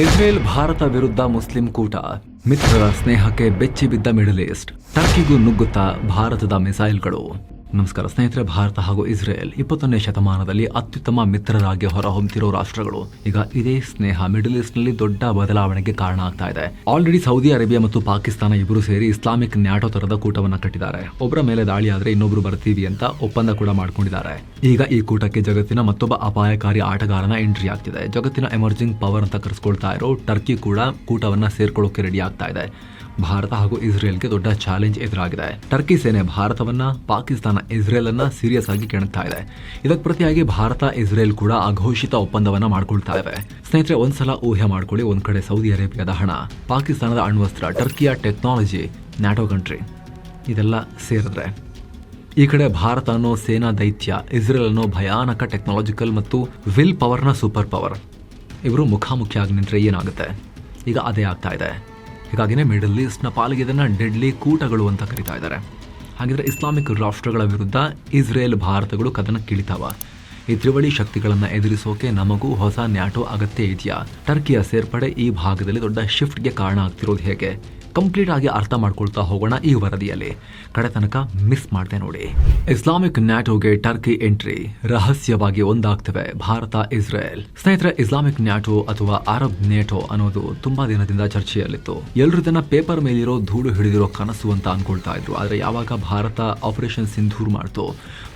Israel Bharat ವಿರುದ್ಧ Muslim ಕೂಟ, ಮಿತ್ರರ ಸ್ನೇಹಕ್ಕೆ ಬೆಚ್ಚಿ ಬಿದ್ದ ಮಿಡಲ್ ಈಸ್ಟ್, ಟರ್ಕಿಗೂ ನುಗ್ಗುತ್ತಾ ಭಾರತದ ಮಿಸೈಲ್ಗಳು. ನಮಸ್ಕಾರ ಸ್ನೇಹಿತರೆ, ಭಾರತ ಹಾಗೂ ಇಸ್ರೇಲ್ 21ನೇ ಶತಮಾನದಲ್ಲಿ ಅತ್ಯುತ್ತಮ ಮಿತ್ರರಾಗಿ ಹೊರಹೊಮ್ಮುತ್ತಿರೋ ರಾಷ್ಟ್ರಗಳು. ಈಗ ಇದೇ ಸ್ನೇಹ ಮಿಡಲ್ ಈಸ್ಟ್ ನಲ್ಲಿ ದೊಡ್ಡ ಬದಲಾವಣೆಗೆ ಕಾರಣ ಆಗ್ತಾ ಇದೆ. ಆಲ್ರೆಡಿ ಸೌದಿ ಅರೇಬಿಯಾ ಮತ್ತು ಪಾಕಿಸ್ತಾನ ಇಬ್ಬರು ಸೇರಿ ಇಸ್ಲಾಮಿಕ್ ನ್ಯಾಟೋ ತರದ ಕೂಟವನ್ನ ಕಟ್ಟಿದ್ದಾರೆ. ಒಬ್ಬರ ಮೇಲೆ ದಾಳಿ ಆದ್ರೆ ಇನ್ನೊಬ್ರು ಬರ್ತೀವಿ ಅಂತ ಒಪ್ಪಂದ ಕೂಡ ಮಾಡ್ಕೊಂಡಿದ್ದಾರೆ. ಈಗ ಈ ಕೂಟಕ್ಕೆ ಜಗತ್ತಿನ ಮತ್ತೊಬ್ಬ ಅಪಾಯಕಾರಿ ಆಟಗಾರನ ಎಂಟ್ರಿ ಆಗ್ತಿದೆ. ಜಗತ್ತಿನ ಎಮರ್ಜಿಂಗ್ ಪವರ್ ಅಂತ ಕರೆಸ್ಕೊಳ್ತಾ ಇರೋ ಟರ್ಕಿ ಕೂಡ ಕೂಟವನ್ನ ಸೇರ್ಕೊಳ್ಳೋಕೆ ರೆಡಿ ಆಗ್ತಾ ಇದೆ. ಭಾರತ ಹಾಗೂ ಇಸ್ರೇಲ್ಗೆ ದೊಡ್ಡ ಚಾಲೆಂಜ್ ಎದುರಾಗಿದೆ. ಟರ್ಕಿ ಸೇನೆ ಭಾರತವನ್ನ, ಪಾಕಿಸ್ತಾನ ಇಸ್ರೇಲ್ ಅನ್ನ ಸೀರಿಯಸ್ ಆಗಿ ಕೆಣಕ್ತಾ ಇದೆ. ಇದಕ್ಕೆ ಪ್ರತಿಯಾಗಿ ಭಾರತ ಇಸ್ರೇಲ್ ಕೂಡ ಅಘೋಷಿತ ಒಪ್ಪಂದವನ್ನ ಮಾಡ್ಕೊಳ್ತಾ ಇವೆ. ಸ್ನೇಹಿತರೆ, ಒಂದ್ಸಲ ಊಹೆ ಮಾಡ್ಕೊಳ್ಳಿ, ಒಂದ್ ಕಡೆ ಸೌದಿ ಅರೇಬಿಯಾದ ಹಣ, ಪಾಕಿಸ್ತಾನದ ಅಣ್ವಸ್ತ್ರ, ಟರ್ಕಿಯ ಟೆಕ್ನಾಲಜಿ, ನ್ಯಾಟೋ ಕಂಟ್ರಿ ಇದೆಲ್ಲ ಸೇರಿದ್ರೆ, ಈ ಕಡೆ ಭಾರತ ಅನ್ನೋ ಸೇನಾ ದೈತ್ಯ, ಇಸ್ರೇಲ್ ಅನ್ನೋ ಭಯಾನಕ ಟೆಕ್ನಾಲಜಿಕಲ್ ಮತ್ತು ವಿಲ್ ಪವರ್ನ ಸೂಪರ್ ಪವರ್, ಇವರು ಮುಖಾಮುಖಿಯಾಗಿ ನಿಂತರೆ ಏನಾಗುತ್ತೆ? ಈಗ ಅದೇ ಆಗ್ತಾ ಇದೆ. ಹೀಗಾಗಿನೇ ಮಿಡಲ್ ಈಸ್ಟ್ನ ಪಾಲಿಗೆ ಇದನ್ನ ಡೆಡ್ಲಿ ಕೂಟಗಳು ಅಂತ ಕರೀತಾ ಇದ್ದಾರೆ. ಹಾಗಿದ್ರೆ ಇಸ್ಲಾಮಿಕ್ ರಾಷ್ಟ್ರಗಳ ವಿರುದ್ಧ ಇಸ್ರೇಲ್ ಭಾರತಗಳು ಕದನಕ್ಕಿಳಿತಾವ. ಈ ತ್ರಿವಳಿ ಶಕ್ತಿಗಳನ್ನು ಎದುರಿಸೋಕೆ ನಮಗೂ ಹೊಸ ನ್ಯಾಟೋ ಅಗತ್ಯ ಇದೆಯಾ? ಟರ್ಕಿಯ ಸೇರ್ಪಡೆ ಈ ಭಾಗದಲ್ಲಿ ದೊಡ್ಡ ಶಿಫ್ಟ್ಗೆ ಕಾರಣ ಆಗ್ತಿರೋದು ಹೇಗೆ? ಕಂಪ್ಲೀಟ್ ಆಗಿ ಅರ್ಥ ಮಾಡ್ಕೊಳ್ತಾ ಹೋಗೋಣ ಈ ವರದಿಯಲ್ಲಿ. ಕಡೆ ತನಕ ಮಿಸ್ ಮಾಡ್ದೆ ನೋಡಿ. ಇಸ್ಲಾಮಿಕ್ ನ್ಯಾಟೋಗೆ ಟರ್ಕಿ ಎಂಟ್ರಿ, ರಹಸ್ಯವಾಗಿ ಒಂದಾಗ್ತವೆ ಭಾರತ ಇಸ್ರೇಲ್. ಸ್ನೇಹಿತರೆ, ಇಸ್ಲಾಮಿಕ್ ನ್ಯಾಟೋ ಅಥವಾ ಅರಬ್ ನೇಟೋ ಅನ್ನೋದು ತುಂಬಾ ದಿನದಿಂದ ಚರ್ಚೆಯಲ್ಲಿತ್ತು. ಎಲ್ಲರೂ ಇದನ್ನ ಪೇಪರ್ ಮೇಲಿರೋ ಧೂಳು ಹಿಡಿದಿರೋ ಕನಸು ಅಂತ ಅನ್ಕೊಳ್ತಾ ಇದ್ರು. ಆದ್ರೆ ಯಾವಾಗ ಭಾರತ ಆಪರೇಷನ್ ಸಿಂಧೂರ್ ಮಾಡ್ತು,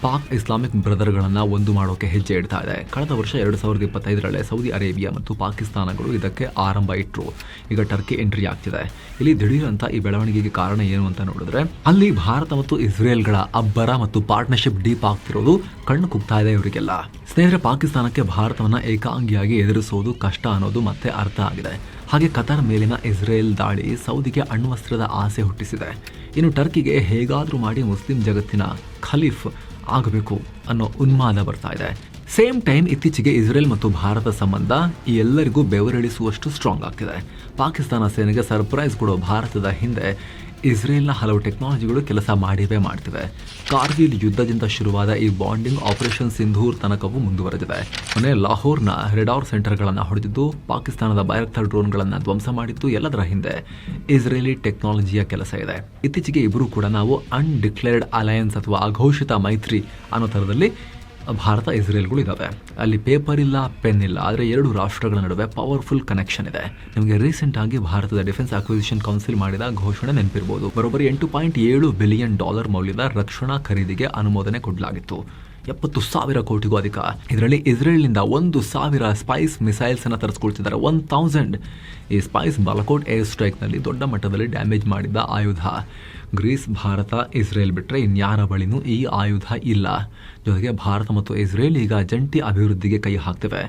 ಪಾಕ್ ಇಸ್ಲಾಮಿಕ್ ಬ್ರದರ್ಗಳನ್ನ ಒಂದು ಮಾಡೋಕೆ ಹೆಜ್ಜೆ ಇಡ್ತಾ ಇದೆ. ಕಳೆದ ವರ್ಷ 2025 ಸೌದಿ ಅರೇಬಿಯಾ ಮತ್ತು ಪಾಕಿಸ್ತಾನಗಳು ಇದಕ್ಕೆ ಆರಂಭ ಇಟ್ರು. ಈಗ ಟರ್ಕಿ ಎಂಟ್ರಿ ಆಗ್ತಿದೆ. ಇಲ್ಲಿ ದಿಢೀರ್ ಅಂತ ಈ ಬೆಳವಣಿಗೆಗೆ ಕಾರಣ ಏನು ಅಂತ ನೋಡಿದ್ರೆ, ಅಲ್ಲಿ ಭಾರತ ಮತ್ತು ಇಸ್ರೇಲ್ಗಳ ಅಬ್ಬರ ಮತ್ತು ಪಾರ್ಟ್ನರ್ಶಿಪ್ ಡೀಪ್ ಆಗ್ತಿರೋದು ಕಣ್ಣು ಕುಗ್ತಾ ಇದೆ ಇವರಿಗೆಲ್ಲ. ಸ್ನೇಹಿತರೆ, ಪಾಕಿಸ್ತಾನಕ್ಕೆ ಭಾರತವನ್ನ ಏಕಾಂಗಿಯಾಗಿ ಎದುರಿಸೋದು ಕಷ್ಟ ಅನ್ನೋದು ಮತ್ತೆ ಅರ್ಥ ಆಗಿದೆ. ಹಾಗೆ ಕತಾರ್ ಮೇಲಿನ ಇಸ್ರೇಲ್ ದಾಳಿ ಸೌದಿಗೆ ಅಣ್ವಸ್ತ್ರದ ಆಸೆ ಹುಟ್ಟಿಸಿದೆ. ಇನ್ನು ಟರ್ಕಿಗೆ ಹೇಗಾದ್ರೂ ಮಾಡಿ ಮುಸ್ಲಿಂ ಜಗತ್ತಿನ ಖಲೀಫ್ ಆಗಬೇಕು ಅನ್ನೋ ಉನ್ಮಾದ ಬರ್ತಾ ಇದೆ. ಸೇಮ್ ಟೈಮ್ ಇತ್ತೀಚೆಗೆ ಇಸ್ರೇಲ್ ಮತ್ತು ಭಾರತ ಸಂಬಂಧ ಈ ಎಲ್ಲರಿಗೂ ಬೆವರಿಳಿಸುವಷ್ಟು ಸ್ಟ್ರಾಂಗ್ ಆಗ್ತಿದೆ. ಪಾಕಿಸ್ತಾನ ಸೇನೆಗೆ ಸರ್ಪ್ರೈಸ್ ಕೊಡೋ ಭಾರತದ ಹಿಂದೆ ಇಸ್ರೇಲ್ನ ಹಲವು ಟೆಕ್ನಾಲಜಿಗಳು ಕೆಲಸ ಮಾಡ್ತಿವೆ. ಕಾರ್ಗಿಲ್ ಯುದ್ಧದಿಂದ ಶುರುವಾದ ಈ ಬಾಂಡಿಂಗ್ ಆಪರೇಷನ್ ಸಿಂಧೂರ್ ತನಕವೂ ಮುಂದುವರೆದಿದೆ. ಮೊನ್ನೆ ಲಾಹೋರ್ನ ರೆಡಾರ್ ಸೆಂಟರ್ಗಳನ್ನು ಹೊಡೆದಿದ್ದು, ಪಾಕಿಸ್ತಾನದ ಬೈರಕ್ತಾರ್ ಡ್ರೋನ್ಗಳನ್ನು ಧ್ವಂಸ ಮಾಡಿದ್ದು, ಎಲ್ಲದರ ಹಿಂದೆ ಇಸ್ರೇಲಿ ಟೆಕ್ನಾಲಜಿಯ ಕೆಲಸ ಇದೆ. ಇತ್ತೀಚೆಗೆ ಇಬ್ಬರು ಕೂಡ ನಾವು ಅನ್ಡಿಕ್ಲೇರ್ಡ್ ಅಲಯನ್ಸ್ ಅಥವಾ ಅಘೋಷಿತ ಮೈತ್ರಿ ಅನ್ನೋ ಥರದಲ್ಲಿ ಭಾರತ ಇಸ್ರೇಲ್ಗಳು ಇದಾವೆ. ಅಲ್ಲಿ ಪೇಪರ್ ಇಲ್ಲ, ಪೆನ್ ಇಲ್ಲ, ಆದರೆ ಎರಡು ರಾಷ್ಟ್ರಗಳ ನಡುವೆ ಪವರ್ಫುಲ್ ಕನೆಕ್ಷನ್ ಇದೆ. ನಿಮಗೆ ರೀಸೆಂಟ್ ಆಗಿ ಭಾರತದ ಡಿಫೆನ್ಸ್ ಅಕ್ವಿಸಿಷನ್ ಕೌನ್ಸಿಲ್ ಮಾಡಿದ ಘೋಷಣೆ ನೆನಪಿರಬಹುದು. ಬರೋಬ್ಬರಿ $8.7 ಬಿಲಿಯನ್ ಮೌಲ್ಯದ ರಕ್ಷಣಾ ಖರೀದಿಗೆ ಅನುಮೋದನೆ ಕೊಡಲಾಗಿತ್ತು. 70,000 ಕೋಟಿಗೂ ಅಧಿಕ. ಇದರಲ್ಲಿ ಇಸ್ರೇಲ್ನಿಂದ 1,000 ಸ್ಪೈಸ್ ಮಿಸೈಲ್ಸ್ ಅನ್ನು ತರಿಸ್ಕೊಳ್ತಿದ್ದಾರೆ. 1,000. ಈ ಸ್ಪೈಸ್ ಬಾಲಕೋಟ್ ಏರ್ ಸ್ಟ್ರೈಕ್ ನಲ್ಲಿ ದೊಡ್ಡ ಮಟ್ಟದಲ್ಲಿ ಡ್ಯಾಮೇಜ್ ಮಾಡಿದ ಆಯುಧ. ಗ್ರೀಸ್, ಭಾರತ, ಇಸ್ರೇಲ್ ಬಿಟ್ಟರೆ ಇನ್ಯಾರ ಬಳಿನೂ ಈ ಆಯುಧ ಇಲ್ಲ. ಜೊತೆಗೆ ಭಾರತ ಮತ್ತು ಇಸ್ರೇಲ್ ಈಗ ಜಂಟಿ ಅಭಿವೃದ್ಧಿಗೆ ಕೈ ಹಾಕ್ತಿವೆ.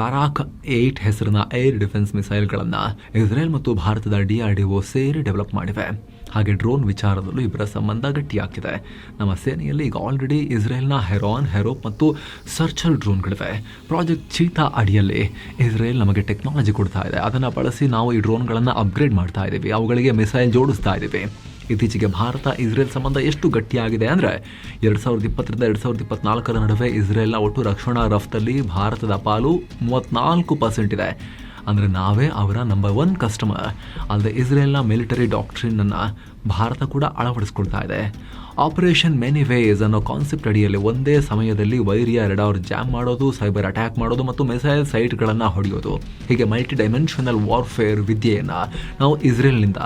ಬ್ಯಾರಾಕ್ 8 ಹೆಸರಿನ ಏರ್ ಡಿಫೆನ್ಸ್ ಮಿಸೈಲ್ಗಳನ್ನು ಇಸ್ರೇಲ್ ಮತ್ತು ಭಾರತದ DRDO ಸೇರಿ ಡೆವಲಪ್ ಮಾಡಿವೆ. ಹಾಗೆ ಡ್ರೋನ್ ವಿಚಾರದಲ್ಲೂ ಇಬ್ಬರ ಸಂಬಂಧ ಗಟ್ಟಿಯಾಗ್ತಿದೆ. ನಮ್ಮ ಸೇನೆಯಲ್ಲಿ ಈಗ ಆಲ್ರೆಡಿ ಇಸ್ರೇಲ್ನ ಹೆರಾನ್, ಹೆರೋಪ್ ಮತ್ತು ಸರ್ಚರ್ ಡ್ರೋನ್ಗಳಿವೆ. ಪ್ರಾಜೆಕ್ಟ್ ಚೀತಾ ಅಡಿಯಲ್ಲಿ ಇಸ್ರೇಲ್ ನಮಗೆ ಟೆಕ್ನಾಲಜಿ ಕೊಡ್ತಾ ಇದೆ. ಅದನ್ನು ಬಳಸಿ ನಾವು ಈ ಡ್ರೋನ್ಗಳನ್ನು ಅಪ್ಗ್ರೇಡ್ ಮಾಡ್ತಾ ಇದ್ದೀವಿ, ಅವುಗಳಿಗೆ ಮಿಸೈಲ್ ಜೋಡಿಸ್ತಾ ಇದ್ದೀವಿ. ಇತ್ತೀಚೆಗೆ ಭಾರತ ಇಸ್ರೇಲ್ ಸಂಬಂಧ ಎಷ್ಟು ಗಟ್ಟಿಯಾಗಿದೆ ಅಂದರೆ, 2020ರಿಂದ 2024 ನಡುವೆ ಇಸ್ರೇಲ್ನ ಒಟ್ಟು ರಕ್ಷಣಾ ರಫ್ತಲ್ಲಿ ಭಾರತದ ಪಾಲು 34% ಇದೆ. ಅಂದರೆ ನಾವೇ ಅವರ ನಂಬರ್ 1 ಕಸ್ಟಮರ್. ಅಲ್ಲದೆ ಇಸ್ರೇಲ್ನ ಮಿಲಿಟರಿ ಡಾಕ್ಟ್ರಿನನ್ನು ಭಾರತ ಕೂಡ ಅಳವಡಿಸ್ಕೊಳ್ತಾ ಇದೆ. ಆಪರೇಷನ್ ಮೆನಿ ವೇಸ್ ಅನ್ನೋ ಕಾನ್ಸೆಪ್ಟ್ ಅಡಿಯಲ್ಲಿ ಒಂದೇ ಸಮಯದಲ್ಲಿ ವೈರಿಯ ರೆಡಾರ್ ಜಾಮ್ ಮಾಡೋದು, ಸೈಬರ್ ಅಟ್ಯಾಕ್ ಮಾಡೋದು ಮತ್ತು ಮಿಸೈಲ್ ಸೈಟ್ಗಳನ್ನು ಹೊಡೆಯೋದು, ಹೀಗೆ ಮಲ್ಟಿ ಡೈಮೆನ್ಷನಲ್ ವಾರ್ಫೇರ್ ವಿದ್ಯೆಯನ್ನು ನಾವು ಇಸ್ರೇಲ್ನಿಂದ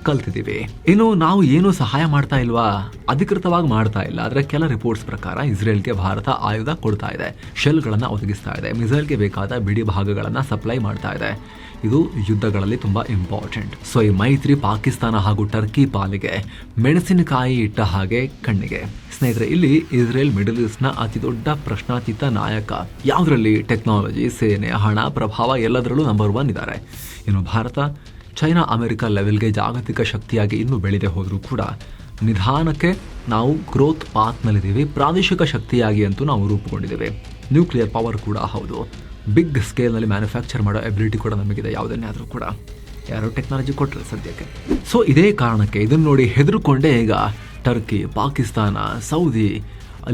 ಕಲ್ತಿದ್ದೀವಿ. ಇನ್ನು ನಾವು ಏನು ಸಹಾಯ ಮಾಡ್ತಾ ಇಲ್ವಾ? ಅಧಿಕೃತವಾಗಿ ಮಾಡ್ತಾ ಇಲ್ಲ, ಆದರೆ ಕೆಲ ರಿಪೋರ್ಟ್ಸ್ ಪ್ರಕಾರ ಇಸ್ರೇಲ್ಗೆ ಭಾರತ ಆಯುಧ ಕೊಡ್ತಾ ಇದೆ, ಶೆಲ್ಗಳನ್ನು ಒದಗಿಸ್ತಾ ಇದೆ, ಮಿಸೈಲ್ಗೆ ಬೇಕಾದ ಬಿಡಿ ಭಾಗಗಳನ್ನು ಸಪ್ಲೈ ಮಾಡ್ತಾ ಇದೆ. ಇದು ಯುದ್ಧಗಳಲ್ಲಿ ತುಂಬಾ ಇಂಪಾರ್ಟೆಂಟ್. ಸೊ ಈ ಮೈತ್ರಿ ಪಾಕಿಸ್ತಾನ ಹಾಗೂ ಟರ್ಕಿ ಪಾಲಿಗೆ ಮೆಣಸಿನಕಾಯಿ ಇಟ್ಟ ಹಾಗೆ ಕಣ್ಣಿಗೆ. ಸ್ನೇಹಿತರೆ, ಇಲ್ಲಿ ಇಸ್ರೇಲ್ ಮಿಡಲ್ ಈಸ್ಟ್ನ ಅತಿ ದೊಡ್ಡ ಪ್ರಶ್ನಾತೀತ ನಾಯಕ. ಯಾವುದರಲ್ಲಿ? ಟೆಕ್ನಾಲಜಿ, ಸೇನೆ, ಹಣ, ಪ್ರಭಾವ ಎಲ್ಲದರಲ್ಲೂ ನಂಬರ್ 1 ಇದ್ದಾರೆ. ಇನ್ನು ಭಾರತ ಚೈನಾ ಅಮೆರಿಕ ಲೆವೆಲ್ಗೆ ಜಾಗತಿಕ ಶಕ್ತಿಯಾಗಿ ಇನ್ನೂ ಬೆಳೆದೇ ಹೋದರೂ ಕೂಡ ನಿಧಾನಕ್ಕೆ ನಾವು ಗ್ರೋತ್ ಪಾತ್ನಲ್ಲಿದ್ದೀವಿ. ಪ್ರಾದೇಶಿಕ ಶಕ್ತಿಯಾಗಿ ಅಂತೂ ನಾವು ರೂಪುಗೊಂಡಿದ್ದೇವೆ. ನ್ಯೂಕ್ಲಿಯರ್ ಪವರ್ ಕೂಡ ಹೌದು. ಬಿಗ್ ಸ್ಕೇಲ್ನಲ್ಲಿ ಮ್ಯಾನುಫ್ಯಾಕ್ಚರ್ ಮಾಡೋ ಎಬಿಲಿಟಿ ಕೂಡ ನಮಗಿದೆ. ಯಾವುದನ್ನೇ ಆದರೂ ಕೂಡ ಯಾರೋ ಟೆಕ್ನಾಲಜಿ ಕೊಟ್ಟರೆ ಸದ್ಯಕ್ಕೆ. ಸೊ ಇದೇ ಕಾರಣಕ್ಕೆ ಇದನ್ನು ನೋಡಿ ಹೆದರ್ಕೊಂಡೇ ಈಗ ಟರ್ಕಿ, ಪಾಕಿಸ್ತಾನ, ಸೌದಿ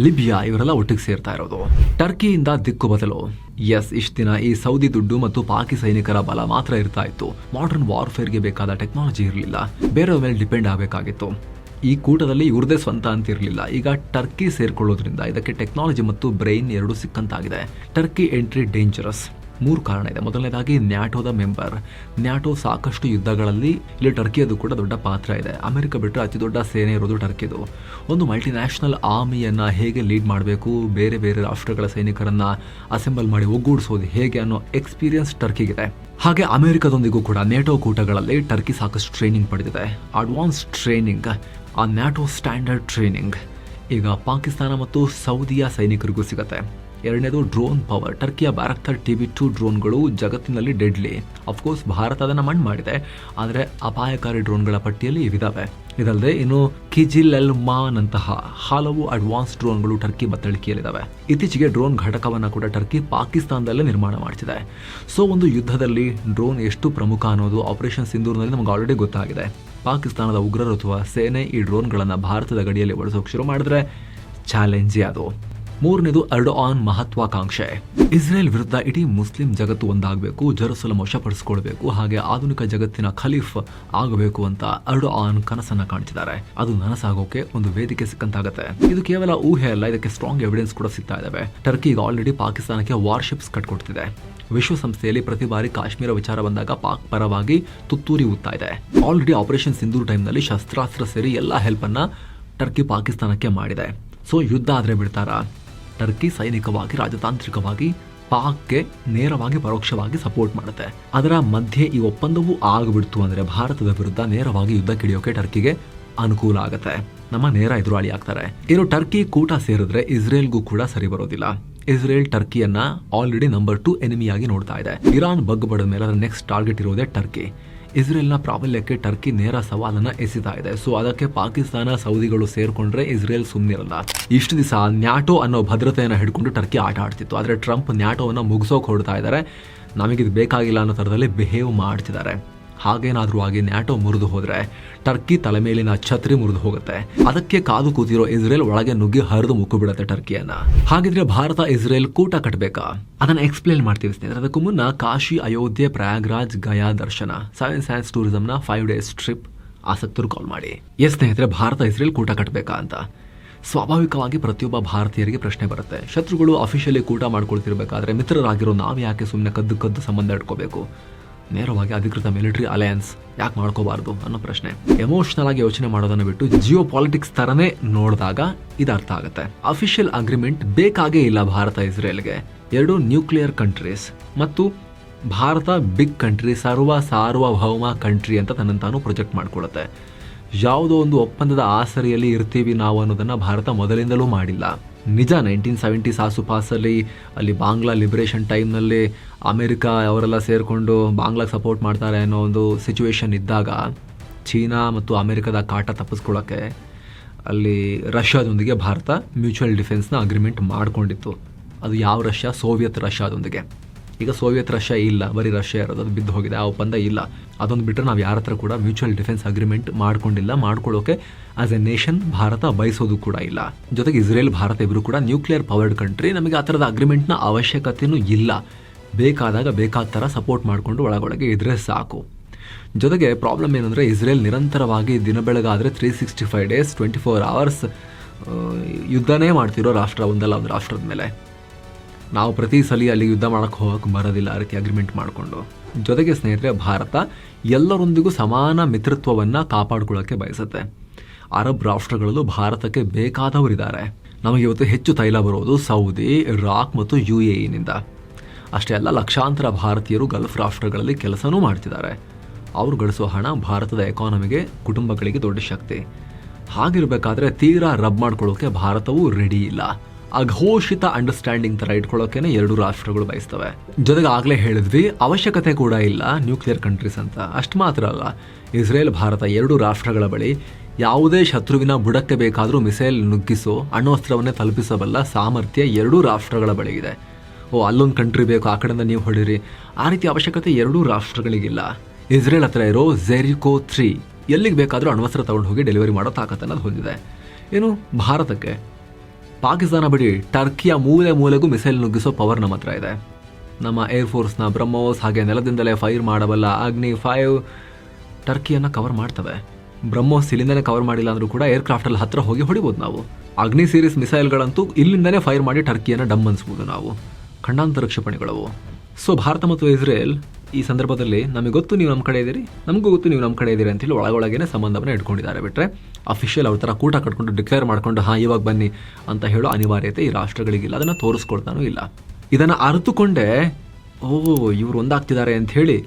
ಲಿಬಿಯಾ ಇವರೆಲ್ಲ ಒಟ್ಟಿಗೆ ಸೇರ್ತಾ ಇರೋದು. ಟರ್ಕಿಯಿಂದ ದಿಕ್ಕು ಬದಲು. ಇಷ್ಟ ದಿನ ಈ ಸೌದಿ ದುಡ್ಡು ಮತ್ತು ಪಾಕಿ ಸೈನಿಕರ ಬಲ ಮಾತ್ರ ಇರ್ತಾ ಇತ್ತು. ಮಾಡರ್ನ್ ವಾರ್ಫೇರ್ಗೆ ಬೇಕಾದ ಟೆಕ್ನಾಲಜಿ ಇರಲಿಲ್ಲ, ಬೇರೆಯವ್ರ ಮೇಲೆ ಡಿಪೆಂಡ್ ಆಗಬೇಕಾಗಿತ್ತು. ಈ ಕೂಟದಲ್ಲಿ ಇವ್ರದೇ ಸ್ವಂತ ಅಂತ ಇರಲಿಲ್ಲ. ಈಗ ಟರ್ಕಿ ಸೇರ್ಕೊಳ್ಳೋದ್ರಿಂದ ಇದಕ್ಕೆ ಟೆಕ್ನಾಲಜಿ ಮತ್ತು ಬ್ರೈನ್ ಎರಡೂ ಸಿಕ್ಕಂತಾಗಿದೆ. Turkey entry dangerous. 3 ಕಾರಣ ಇದೆ. ಮೊದಲನೇದಾಗಿ ನ್ಯಾಟೋದ ಮೆಂಬರ್. ನ್ಯಾಟೋ ಸಾಕಷ್ಟು ಯುದ್ಧಗಳಲ್ಲಿ ಇಲ್ಲಿ ಟರ್ಕಿಯದು ಕೂಡ ದೊಡ್ಡ ಪಾತ್ರ ಇದೆ. ಅಮೆರಿಕ ಬಿಟ್ಟರೆ ಅತಿ ದೊಡ್ಡ ಸೇನೆ ಇರೋದು ಟರ್ಕಿದು. ಒಂದು ಮಲ್ಟಿನ್ಯಾಷನಲ್ ಆರ್ಮಿಯನ್ನು ಹೇಗೆ ಲೀಡ್ ಮಾಡಬೇಕು, ಬೇರೆ ಬೇರೆ ರಾಷ್ಟ್ರಗಳ ಸೈನಿಕರನ್ನು ಅಸೆಂಬಲ್ ಮಾಡಿ ಒಗ್ಗೂಡಿಸೋದು ಹೇಗೆ ಅನ್ನೋ ಎಕ್ಸ್ಪೀರಿಯನ್ಸ್ ಟರ್ಕಿಗಿದೆ. ಹಾಗೆ ಅಮೆರಿಕದೊಂದಿಗೂ ಕೂಡ ನೇಟೋ ಕೂಟಗಳಲ್ಲಿ ಟರ್ಕಿ ಸಾಕಷ್ಟು ಟ್ರೈನಿಂಗ್ ಪಡೆದಿದೆ. ಅಡ್ವಾನ್ಸ್ ಟ್ರೈನಿಂಗ್, ಆ ನ್ಯಾಟೋ ಸ್ಟ್ಯಾಂಡರ್ಡ್ ಟ್ರೈನಿಂಗ್ ಈಗ ಪಾಕಿಸ್ತಾನ ಮತ್ತು ಸೌದಿಯ ಸೈನಿಕರಿಗೂ ಸಿಗುತ್ತೆ. ಎರಡನೇದು ಡ್ರೋನ್ ಪವರ್. ಟರ್ಕಿಯ ಬ್ಯಾರಕ್ತರ್ TB2 ಡ್ರೋನ್ಗಳು ಜಗತ್ತಿನಲ್ಲಿ ಡೆಡ್ಲಿ. ಅಫ್ಕೋರ್ಸ್ ಭಾರತ ಅದನ್ನು ಮಣ್ಣು ಮಾಡಿದೆ, ಆದರೆ ಅಪಾಯಕಾರಿ ಡ್ರೋನ್ಗಳ ಪಟ್ಟಿಯಲ್ಲಿ ಇವಿದಾವೆ. ಇದಲ್ಲದೆ ಇನ್ನು ಕಿಜಿಲ್ಎಲ್ಮಾನಂತಹ ಹಲವು ಅಡ್ವಾನ್ಸ್ ಡ್ರೋನ್ಗಳು ಟರ್ಕಿ ಬತ್ತಳಿಕೆಯಲ್ಲಿದ್ದಾವೆ. ಇತ್ತೀಚೆಗೆ ಡ್ರೋನ್ ಘಟಕವನ್ನು ಕೂಡ ಟರ್ಕಿ ಪಾಕಿಸ್ತಾನದಲ್ಲೇ ನಿರ್ಮಾಣ ಮಾಡ್ತಿದೆ. ಸೊ ಒಂದು ಯುದ್ಧದಲ್ಲಿ ಡ್ರೋನ್ ಎಷ್ಟು ಪ್ರಮುಖ ಅನ್ನೋದು ಆಪರೇಷನ್ ಸಿಂಧೂರ್ನಲ್ಲಿ ನಮಗೆ ಆಲ್ರೆಡಿ ಗೊತ್ತಾಗಿದೆ. ಪಾಕಿಸ್ತಾನದ ಉಗ್ರರು ಅಥವಾ ಸೇನೆ ಈ ಡ್ರೋನ್ಗಳನ್ನು ಭಾರತದ ಗಡಿಯಲ್ಲಿ ಬಳಸೋಕೆ ಶುರು ಮಾಡಿದ್ರೆ ಚಾಲೆಂಜೇ ಅದು. 3ನೇದು ಎರ್ಡೋಆನ್ ಮಹತ್ವಾಕಾಂಕ್ಷೆ. ಇಸ್ರೇಲ್ ವಿರುದ್ಧ ಇಡೀ ಮುಸ್ಲಿಂ ಜಗತ್ತು ಒಂದಾಗಬೇಕು, ಜೆರುಸಲೆಂ ವಶಪಡಿಸಿಕೊಳ್ಬೇಕು, ಹಾಗೆ ಆಧುನಿಕ ಜಗತ್ತಿನ ಖಲೀಫ್ ಆಗಬೇಕು ಅಂತ ಎರ್ಡೋಆನ್ ಕನಸನ್ನ ಕಾಣ್ತಿದ್ದಾರೆ. ಅದು ನನಸಾಗೋಕೆ ಒಂದು ವೇದಿಕೆ ಸಿಕ್ಕಂತಾಗತ್ತೆ. ಇದು ಕೇವಲ ಊಹೆ ಅಲ್ಲ, ಇದಕ್ಕೆ ಸ್ಟ್ರಾಂಗ್ ಎವಿಡೆನ್ಸ್ ಕೂಡ ಸಿಗ್ತಾ ಇದಾವೆ. ಟರ್ಕಿ ಈಗ ಆಲ್ರೆಡಿ ಪಾಕಿಸ್ತಾನಕ್ಕೆ ವಾರ್ಶಿಪ್ಸ್ ಕಟ್ಕೊಡ್ತಿದೆ. ವಿಶ್ವಸಂಸ್ಥೆಯಲ್ಲಿ ಪ್ರತಿ ಬಾರಿ ಕಾಶ್ಮೀರ ವಿಚಾರ ಬಂದಾಗ ಪಾಕ್ ಪರವಾಗಿ ತುತ್ತೂರಿ ಊದ್ತಾ ಇದೆ. ಆಲ್ರೆಡಿ ಆಪರೇಷನ್ ಸಿಂಧೂರ್ ಟೈಮ್ನಲ್ಲಿ ಶಸ್ತ್ರಾಸ್ತ್ರ ಸೇರಿ ಎಲ್ಲ ಹೆಲ್ಪನ್ನು ಟರ್ಕಿ ಪಾಕಿಸ್ತಾನಕ್ಕೆ ಮಾಡಿದೆ. ಸೊ ಯುದ್ಧ ಆದರೆ ಬಿಡ್ತಾರಾ? ಟರ್ಕಿ ಸೈನಿಕವಾಗಿ, ರಾಜತಾಂತ್ರಿಕವಾಗಿ ಪಾಕ್ಗೆ ನೇರವಾಗಿ ಪರೋಕ್ಷವಾಗಿ ಸಪೋರ್ಟ್ ಮಾಡುತ್ತೆ. ಅದರ ಮಧ್ಯೆ ಈ ಒಪ್ಪಂದವೂ ಆಗಿಬಿಡ್ತು ಅಂದರೆ ಭಾರತದ ವಿರುದ್ಧ ನೇರವಾಗಿ ಯುದ್ಧ ಕಿಡಿಯೋಕೆ ಟರ್ಕಿಗೆ ಅನುಕೂಲ ಆಗುತ್ತೆ. ನಮ್ಮ ನೇರ ಎದುರಾಳಿ ಆಗ್ತಾರೆ. ಇನ್ನು ಟರ್ಕಿ ಕೂಟ ಸೇರಿದ್ರೆ ಇಸ್ರೇಲ್ಗೂ ಕೂಡ ಸರಿ ಬರೋದಿಲ್ಲ. ಇಸ್ರೇಲ್ ಟರ್ಕಿಯನ್ನ ಆಲ್ರೆಡಿ ನಂಬರ್ 2 ಎನಿಮಿಯಾಗಿ ನೋಡ್ತಾ ಇದೆ. ಇರಾನ್ ಬಗ್ಗಬಡದ ಮೇಲೆ ಅದರ ನೆಕ್ಸ್ಟ್ ಟಾರ್ಗೆಟ್ ಇರೋದೇ ಟರ್ಕಿ. ಇಸ್ರೇಲ್ನ ಪ್ರಾಬಲ್ಯಕ್ಕೆ ಟರ್ಕಿ ನೇರ ಸವಾಲನ್ನ ಎಸೆತಾ ಇದೆ. ಸೊ ಅದಕ್ಕೆ ಪಾಕಿಸ್ತಾನ, ಸೌದಿಗಳು ಸೇರ್ಕೊಂಡ್ರೆ ಇಸ್ರೇಲ್ ಸುಮ್ಮನಿರಲ್ಲ. ಇಷ್ಟು ದಿವಸ ನ್ಯಾಟೋ ಅನ್ನೋ ಭದ್ರತೆಯನ್ನು ಹಿಡ್ಕೊಂಡು ಟರ್ಕಿ ಆಟ ಆಡ್ತಿತ್ತು. ಆದರೆ ಟ್ರಂಪ್ ನ್ಯಾಟೋವನ್ನು ಮುಗಿಸೋಕೆ ಹೊರಡ್ತಾ ಇದ್ದಾರೆ. ನಮಗಿದು ಬೇಕಾಗಿಲ್ಲ ಅನ್ನೋ ಥರದಲ್ಲಿ ಬಿಹೇವ್ ಮಾಡ್ತಿದ್ದಾರೆ. ಹಾಗೇನಾದ್ರೂ ಆಗಿ ನ್ಯಾಟೋ ಮುರಿದು ಹೋದ್ರೆ ಟರ್ಕಿ ತಲೆ ಮೇಲಿನ ಛತ್ರಿ ಮುರಿದು ಹೋಗುತ್ತೆ. ಅದಕ್ಕೆ ಕಾದು ಕೂತಿರೋ ಇಸ್ರೇಲ್ ಒಳಗೆ ನುಗ್ಗಿ ಹರಿದು ಮುಕ್ಕು ಬಿಡುತ್ತೆ ಟರ್ಕಿಯನ್ನ. ಹಾಗಿದ್ರೆ ಭಾರತ ಇಸ್ರೇಲ್ ಕೂಟ ಕಟ್ಟಬೇಕಾ? ಅದನ್ನ ಎಕ್ಸ್ಪ್ಲೇನ್ ಮಾಡ್ತೀವಿ ಸ್ನೇಹಿತರೆ. ಅದಕ್ಕೂ ಮುನ್ನ ಕಾಶಿ, ಅಯೋಧ್ಯೆ, ಪ್ರಯಾಗ್ರಾಜ್, ಗಯಾ ದರ್ಶನ, 7 ಸೈನ್ಸ್ ಟೂರಿಸಂನ 5 ಡೇಸ್ ಟ್ರಿಪ್ ಆಸಕ್ತರು ಕಾಲ್ ಮಾಡಿ. ಸ್ನೇಹಿತರೆ, ಭಾರತ ಇಸ್ರೇಲ್ ಕೂಟ ಕಟ್ಟಬೇಕಾ ಅಂತ ಸ್ವಾಭಾವಿಕವಾಗಿ ಪ್ರತಿಯೊಬ್ಬ ಭಾರತೀಯರಿಗೆ ಪ್ರಶ್ನೆ ಬರುತ್ತೆ. ಶತ್ರುಗಳು ಅಫಿಷಿಯಲಿ ಕೂಟ ಮಾಡ್ಕೊಳ್ತಿರ್ಬೇಕಾದ್ರೆ ಮಿತ್ರರಾಗಿರೋ ನಾವು ಯಾಕೆ ಸುಮ್ಮನೆ ಕದ್ದು ಸಂಬಂಧ ಇಟ್ಕೋಬೇಕು? ನೇರವಾಗಿ ಅಧಿಕೃತ ಮಿಲಿಟರಿ ಅಲಯನ್ಸ್ ಯಾಕೆ ಮಾಡ್ಕೋಬಾರ್ದು ಅನ್ನೋ ಪ್ರಶ್ನೆ. ಎಮೋಷನಲ್ ಆಗಿ ಯೋಚನೆ ಮಾಡೋದನ್ನು ಬಿಟ್ಟು ಜಿಯೋ ಪಾಲಿಟಿಕ್ಸ್ ತರನೇ ನೋಡಿದಾಗ ಇದು ಅರ್ಥ ಆಗುತ್ತೆ. ಅಫಿಷಿಯಲ್ ಅಗ್ರಿಮೆಂಟ್ ಬೇಕಾಗೇ ಇಲ್ಲ ಭಾರತ ಇಸ್ರೇಲ್ಗೆ. 2 ನ್ಯೂಕ್ಲಿಯರ್ ಕಂಟ್ರೀಸ್ ಮತ್ತು ಭಾರತ ಬಿಗ್ ಕಂಟ್ರಿ, ಸಾರ್ವಭೌಮ ಕಂಟ್ರಿ ಅಂತ ತನ್ನನ್ನು ತಾನು ಪ್ರೊಜೆಕ್ಟ್ ಮಾಡ್ಕೊಳ್ಳುತ್ತೆ. ಯಾವುದೋ ಒಂದು ಒಪ್ಪಂದದ ಆಸರಿಯಲ್ಲಿ ಇರ್ತೀವಿ ನಾವು ಅನ್ನೋದನ್ನ ಭಾರತ ಮೊದಲಿಂದಲೂ ಮಾಡಿಲ್ಲ. ನಿಜ 1970s ಆಸುಪಾಸಲ್ಲಿ ಅಲ್ಲಿ ಬಾಂಗ್ಲಾ ಲಿಬರೇಷನ್ ಟೈಮ್ನಲ್ಲಿ ಅಮೆರಿಕ ಅವರೆಲ್ಲ ಸೇರಿಕೊಂಡು ಬಾಂಗ್ಲಾಗೆ ಸಪೋರ್ಟ್ ಮಾಡ್ತಾರೆ ಅನ್ನೋ ಒಂದು ಸಿಚುವೇಶನ್ ಇದ್ದಾಗ ಚೀನಾ ಮತ್ತು ಅಮೆರಿಕದ ಕಾಟ ತಪ್ಪಿಸ್ಕೊಳ್ಳೋಕ್ಕೆ ಅಲ್ಲಿ ರಷ್ಯಾದೊಂದಿಗೆ ಭಾರತ ಮ್ಯೂಚುವಲ್ ಡಿಫೆನ್ಸ್ನ ಅಗ್ರಿಮೆಂಟ್ ಮಾಡಿಕೊಂಡಿತ್ತು. ಅದು ಯಾವ ರಷ್ಯಾ? ಸೋವಿಯತ್ ರಷ್ಯಾದೊಂದಿಗೆ. ಈಗ ಸೋವಿಯತ್ ರಷ್ಯಾ ಇಲ್ಲ, ಬರೀ ರಷ್ಯಾ ಇರೋದು, ಅದು ಬಿದ್ದು ಹೋಗಿದೆ, ಆ ಒಪ್ಪಂದ ಇಲ್ಲ. ಅದೊಂದು ಬಿಟ್ಟರೆ ನಾವು ಯಾರ ಹತ್ರ ಕೂಡ ಮ್ಯೂಚುವಲ್ ಡಿಫೆನ್ಸ್ ಅಗ್ರಿಮೆಂಟ್ ಮಾಡ್ಕೊಂಡಿಲ್ಲ. ಮಾಡ್ಕೊಳ್ಳೋಕೆ ಆಸ್ ಎ ನೇಷನ್ ಭಾರತ ಬಯಸೋದು ಕೂಡ ಇಲ್ಲ. ಜೊತೆಗೆ ಇಸ್ರೇಲ್, ಭಾರತ ಇಬ್ಬರು ಕೂಡ ನ್ಯೂಕ್ಲಿಯರ್ ಪವರ್ಡ್ ಕಂಟ್ರಿ. ನಮಗೆ ಆ ಥರದ ಅಗ್ರಿಮೆಂಟ್ನ ಅವಶ್ಯಕತೆಯೂ ಇಲ್ಲ. ಬೇಕಾದಾಗ ಬೇಕಾದ ಥರ ಸಪೋರ್ಟ್ ಮಾಡಿಕೊಂಡು ಒಳಗೊಳಗೆ ಇದ್ರೆ ಸಾಕು. ಜೊತೆಗೆ ಪ್ರಾಬ್ಲಮ್ ಏನಂದರೆ ಇಸ್ರೇಲ್ ನಿರಂತರವಾಗಿ ದಿನ ಬೆಳಗಾದರೆ 365 ಡೇಸ್ 24 hours ಯುದ್ಧನೇ ಮಾಡ್ತಿರೋ ರಾಷ್ಟ್ರ, ಒಂದಲ್ಲ ಒಂದು ರಾಷ್ಟ್ರದ ಮೇಲೆ. ನಾವು ಪ್ರತಿ ಸಲ ಅಲ್ಲಿ ಯುದ್ಧ ಮಾಡೋಕ್ಕೆ ಹೋಗೋಕೆ ಬರೋದಿಲ್ಲ ಆ ರೀತಿ ಅಗ್ರಿಮೆಂಟ್ ಮಾಡಿಕೊಂಡು. ಜೊತೆಗೆ ಸ್ನೇಹಿತರೆ, ಭಾರತ ಎಲ್ಲರೊಂದಿಗೂ ಸಮಾನ ಮಿತ್ರತ್ವವನ್ನು ಕಾಪಾಡ್ಕೊಳ್ಳೋಕ್ಕೆ ಬಯಸುತ್ತೆ. ಅರಬ್ ರಾಷ್ಟ್ರಗಳಲ್ಲೂ ಭಾರತಕ್ಕೆ ಬೇಕಾದವರಿದ್ದಾರೆ. ನಮಗೆ ಇವತ್ತು ಹೆಚ್ಚು ತೈಲ ಬರೋದು ಸೌದಿ, ಇರಾಕ್ ಮತ್ತು UAEನಿಂದ. ಅಷ್ಟೇ ಅಲ್ಲ, ಲಕ್ಷಾಂತರ ಭಾರತೀಯರು ಗಲ್ಫ್ ರಾಷ್ಟ್ರಗಳಲ್ಲಿ ಕೆಲಸನೂ ಮಾಡ್ತಿದ್ದಾರೆ. ಅವರು ಗಳಿಸೋ ಹಣ ಭಾರತದ ಎಕಾನಮಿಗೆ, ಕುಟುಂಬಗಳಿಗೆ ದೊಡ್ಡ ಶಕ್ತಿ. ಹಾಗಿರಬೇಕಾದ್ರೆ ತೀರಾ ರಬ್ ಮಾಡ್ಕೊಳ್ಳೋಕೆ ಭಾರತವೂ ರೆಡಿ ಇಲ್ಲ. ಅಘೋಷಿತ ಅಂಡರ್ಸ್ಟ್ಯಾಂಡಿಂಗ್ ಥರ ಇಟ್ಕೊಳ್ಳೋಕೆನೆ 2 ರಾಷ್ಟ್ರಗಳು ಬಯಸ್ತವೆ. ಜೊತೆಗೆ ಆಗಲೇ ಹೇಳಿದ್ವಿ, ಅವಶ್ಯಕತೆ ಕೂಡ ಇಲ್ಲ ನ್ಯೂಕ್ಲಿಯರ್ ಕಂಟ್ರೀಸ್ ಅಂತ. ಅಷ್ಟು ಮಾತ್ರ ಅಲ್ಲ, ಇಸ್ರೇಲ್, ಭಾರತ 2 ರಾಷ್ಟ್ರಗಳ ಬಳಿ ಯಾವುದೇ ಶತ್ರುವಿನ ಬುಡಕ್ಕೆ ಬೇಕಾದರೂ ಮಿಸೈಲ್ ನುಗ್ಗಿಸೋ, ಅಣ್ವಸ್ತ್ರವನ್ನೇ ತಲುಪಿಸಬಲ್ಲ ಸಾಮರ್ಥ್ಯ 2 ರಾಷ್ಟ್ರಗಳ ಬಳಿ ಇದೆ. ಅಲ್ಲೊಂದು ಕಂಟ್ರಿ ಬೇಕು, ಆ ಕಡೆಯಿಂದ ನೀವು ಹೊಡಿರಿ, ಆ ರೀತಿ ಅವಶ್ಯಕತೆ 2 ರಾಷ್ಟ್ರಗಳಿಗಿಲ್ಲ. ಇಸ್ರೇಲ್ ಹತ್ರ ಇರೋ ಜೆರಿಕೋ 3 ಎಲ್ಲಿಗೆ ಬೇಕಾದರೂ ಅಣ್ವಸ್ತ್ರ ತಗೊಂಡು ಹೋಗಿ ಡೆಲಿವರಿ ಮಾಡೋ ತಾಕತ್ತನ್ನು ಹೊಂದಿದೆ. ಏನು ಭಾರತಕ್ಕೆ ಪಾಕಿಸ್ತಾನ ಬಿಡಿ, ಟರ್ಕಿಯ ಮೂಲೆ ಮೂಲೆಗೂ ಮಿಸೈಲ್ ನುಗ್ಗಿಸೋ ಪವರ್ ನಮ್ಮ ಹತ್ರ ಇದೆ. ನಮ್ಮ ಏರ್ಫೋರ್ಸ್ನ ಬ್ರಹ್ಮೋಸ್ ಹಾಗೆ ನೆಲದಿಂದಲೇ ಫೈರ್ ಮಾಡಬಲ್ಲ ಅಗ್ನಿ 5 ಟರ್ಕಿಯನ್ನು ಕವರ್ ಮಾಡ್ತವೆ. ಬ್ರಹ್ಮೋಸ್ ಇಲ್ಲಿಂದನೇ ಕವರ್ ಮಾಡಿಲ್ಲ ಅಂದರೂ ಕೂಡ ಏರ್ಕ್ರಾಫ್ಟಲ್ಲಿ ಹತ್ರ ಹೋಗಿ ಹೊಡಿಬೋದು ನಾವು. ಅಗ್ನಿ ಸೀರೀಸ್ ಮಿಸೈಲ್ಗಳಂತೂ ಇಲ್ಲಿಂದನೇ ಫೈರ್ ಮಾಡಿ ಟರ್ಕಿಯನ್ನು ಡಮ್ ಅನ್ಸ್ಬೋದು ನಾವು. ಖಂಡಾಂತರ ಕ್ಷಿಪಣಿಗಳವು. ಸೊ ಭಾರತ ಮತ್ತು ಇಸ್ರೇಲ್ ಈ ಸಂದರ್ಭದಲ್ಲಿ ನಮಗೆ ಗೊತ್ತು ನೀವು ನಮ್ಮ ಕಡೆ ಇದ್ದೀರಿ, ನಮಗೂ ಗೊತ್ತು ನೀವು ನಮ್ಮ ಕಡೆ ಇದ್ದೀರಿ ಅಂತೇಳಿ ಒಳಗೊಳಗೇನೆ ಸಂಬಂಧವನ್ನು ಇಟ್ಕೊಂಡಿದ್ದಾರೆ. ಬಿಟ್ಟರೆ ಅಫಿಷಿಯಲ್ ಅವ್ರ ಥರ ಕೂಟ ಕಟ್ಕೊಂಡು ಡಿಕ್ಲೇರ್ ಮಾಡ್ಕೊಂಡು ಇವಾಗ ಬನ್ನಿ ಅಂತ ಹೇಳೋ ಅನಿವಾರ್ಯತೆ ಈ ರಾಷ್ಟ್ರಗಳಿಗಿಲ್ಲ. ಅದನ್ನು ತೋರಿಸ್ಕೊಳ್ತಾನೂ ಇಲ್ಲ. ಇದನ್ನು ಅರಿತುಕೊಂಡೇ ಇವ್ರು ಒಂದಾಗ್ತಿದ್ದಾರೆ ಅಂತ ಹೇಳಿ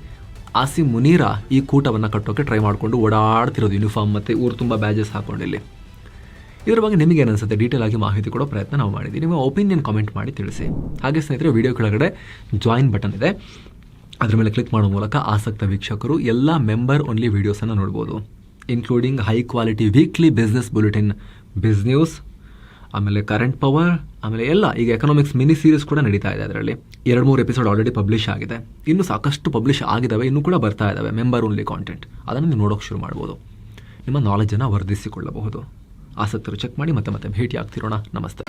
ಆಸಿಮ್ ಮುನೀರ ಈ ಕೂಟವನ್ನು ಕಟ್ಟೋಕೆ ಟ್ರೈ ಮಾಡಿಕೊಂಡು ಓಡಾಡ್ತಿರೋದು ಯೂನಿಫಾರ್ಮ್ ಮತ್ತು ಊರು ತುಂಬ ಬ್ಯಾಜಸ್ ಹಾಕೊಂಡಿಲ್ಲಿ. ಇದ್ರ ಬಗ್ಗೆ ನಿಮಗೇನು ಅನಿಸುತ್ತೆ ಡೀಟೇಲ್ ಆಗಿ ಮಾಹಿತಿ ಕೊಡೋ ಪ್ರಯತ್ನ ನಾವು ಮಾಡಿದ್ದೀವಿ. ನಿಮ್ಮ ಒಪಿನಿಯನ್ ಕಾಮೆಂಟ್ ಮಾಡಿ ತಿಳಿಸಿ. ಹಾಗೆ ಸ್ನೇಹಿತರೆ, ವಿಡಿಯೋ ಕೆಳಗಡೆ ಜಾಯಿನ್ ಬಟನ್ ಇದೆ, ಅದರ ಮೇಲೆ ಕ್ಲಿಕ್ ಮಾಡೋ ಮೂಲಕ ಆಸಕ್ತ ವೀಕ್ಷಕರು ಎಲ್ಲ ಮೆಂಬರ್ ಓನ್ಲಿ ವೀಡಿಯೋಸನ್ನು ನೋಡ್ಬೋದು, including high quality weekly business bulletin, ಬಿಸ್ ನ್ಯೂಸ್, ಆಮೇಲೆ ಕರೆಂಟ್ ಪವರ್, ಆಮೇಲೆ ಎಲ್ಲ. ಈಗ ಎಕನಾಮಿಕ್ಸ್ ಮಿನಿ ಸೀರೀಸ್ ಕೂಡ ನಡೀತಾ ಇದೆ. ಅದರಲ್ಲಿ 2-3 ಎಪಿಸೋಡ್ ಆಲ್ರೆಡಿ ಪಬ್ಲಿಷ್ ಆಗಿದೆ. ಇನ್ನೂ ಸಾಕಷ್ಟು ಪಬ್ಲಿಷ್ ಆಗಿದ್ದಾವೆ, ಇನ್ನೂ ಕೂಡ ಬರ್ತಾ ಇದ್ದಾವೆ ಮೆಂಬರ್ ಓನ್ಲಿ ಕಾಂಟೆಂಟ್. ಅದನ್ನು ನೀವು ನೋಡೋಕೆ ಶುರು ಮಾಡ್ಬೋದು, ನಿಮ್ಮ ನಾಲೆಜನ್ನು ವರ್ಧಿಸಿಕೊಳ್ಳಬಹುದು. ಆಸಕ್ತರು ಚೆಕ್ ಮಾಡಿ. ಮತ್ತೆ ಭೇಟಿ ಆಗ್ತಿರೋಣ. ನಮಸ್ತೆ.